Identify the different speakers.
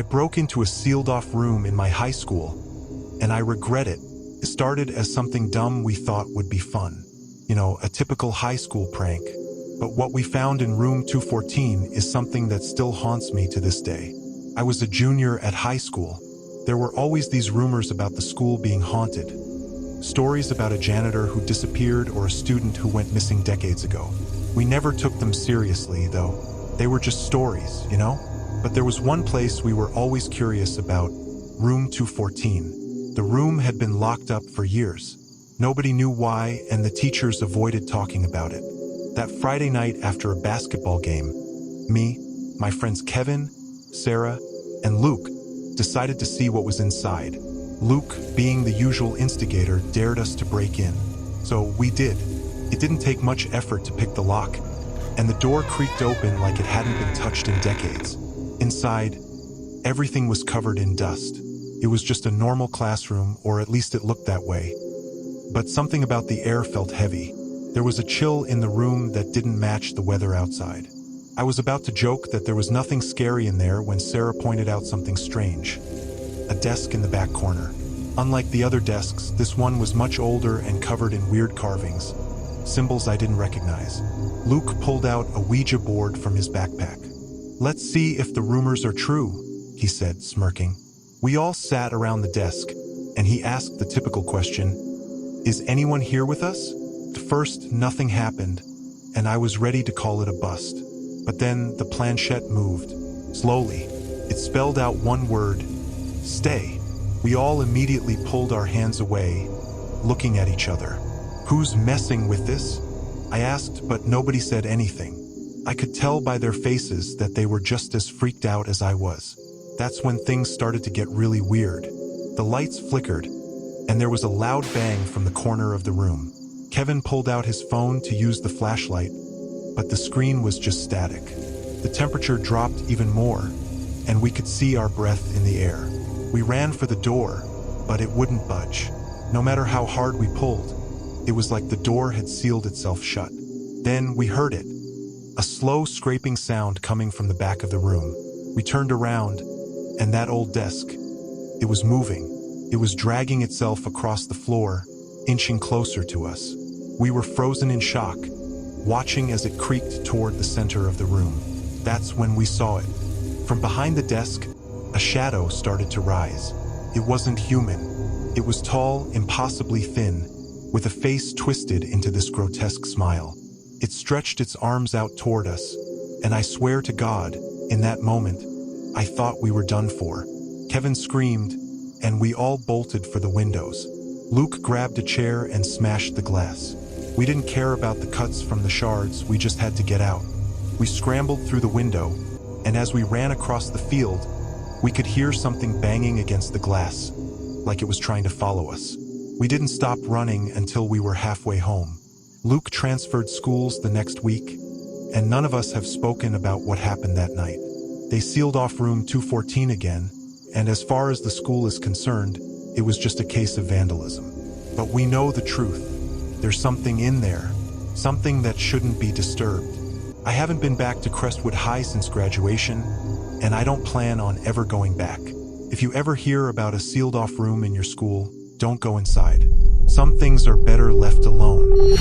Speaker 1: I broke into a sealed-off room in my high school, and I regret it. It started as something dumb we thought would be fun. You know, a typical high school prank. But what we found in room 214 is something that still haunts me to this day. I was a junior at high school. There were always these rumors about the school being haunted. Stories about a janitor who disappeared or a student who went missing decades ago. We never took them seriously, though. They were just stories, you know? But there was one place we were always curious about, room 214. The room had been locked up for years. Nobody knew why, and the teachers avoided talking about it. That Friday night after a basketball game, me, my friends Kevin, Sarah, and Luke decided to see what was inside. Luke, being the usual instigator, dared us to break in. So we did. It didn't take much effort to pick the lock, and the door creaked open like it hadn't been touched in decades. Inside, everything was covered in dust. It was just a normal classroom, or at least it looked that way. But something about the air felt heavy. There was a chill in the room that didn't match the weather outside. I was about to joke that there was nothing scary in there when Sarah pointed out something strange. A desk in the back corner. Unlike the other desks, this one was much older and covered in weird carvings, symbols I didn't recognize. Luke pulled out a Ouija board from his backpack. "Let's see if the rumors are true," he said, smirking. We all sat around the desk, and he asked the typical question, "Is anyone here with us?" At first, nothing happened, and I was ready to call it a bust. But then the planchette moved. Slowly, it spelled out one word, "Stay." We all immediately pulled our hands away, looking at each other. "Who's messing with this?" I asked, but nobody said anything. I could tell by their faces that they were just as freaked out as I was. That's when things started to get really weird. The lights flickered, and there was a loud bang from the corner of the room. Kevin pulled out his phone to use the flashlight, but the screen was just static. The temperature dropped even more, and we could see our breath in the air. We ran for the door, but it wouldn't budge. No matter how hard we pulled, it was like the door had sealed itself shut. Then we heard it, a slow scraping sound coming from the back of the room. We turned around, and that old desk, it was moving. It was dragging itself across the floor, inching closer to us. We were frozen in shock, watching as it creaked toward the center of the room. That's when we saw it. From behind the desk, a shadow started to rise. It wasn't human. It was tall, impossibly thin, with a face twisted into this grotesque smile. It stretched its arms out toward us, and I swear to God, in that moment, I thought we were done for. Kevin screamed, and we all bolted for the windows. Luke grabbed a chair and smashed the glass. We didn't care about the cuts from the shards, we just had to get out. We scrambled through the window, and as we ran across the field, we could hear something banging against the glass, like it was trying to follow us. We didn't stop running until we were halfway home. Luke transferred schools the next week, and none of us have spoken about what happened that night. They sealed off room 214 again, and as far as the school is concerned, it was just a case of vandalism. But we know the truth. There's something in there, something that shouldn't be disturbed. I haven't been back to Crestwood High since graduation, and I don't plan on ever going back. If you ever hear about a sealed-off room in your school, don't go inside. Some things are better left alone.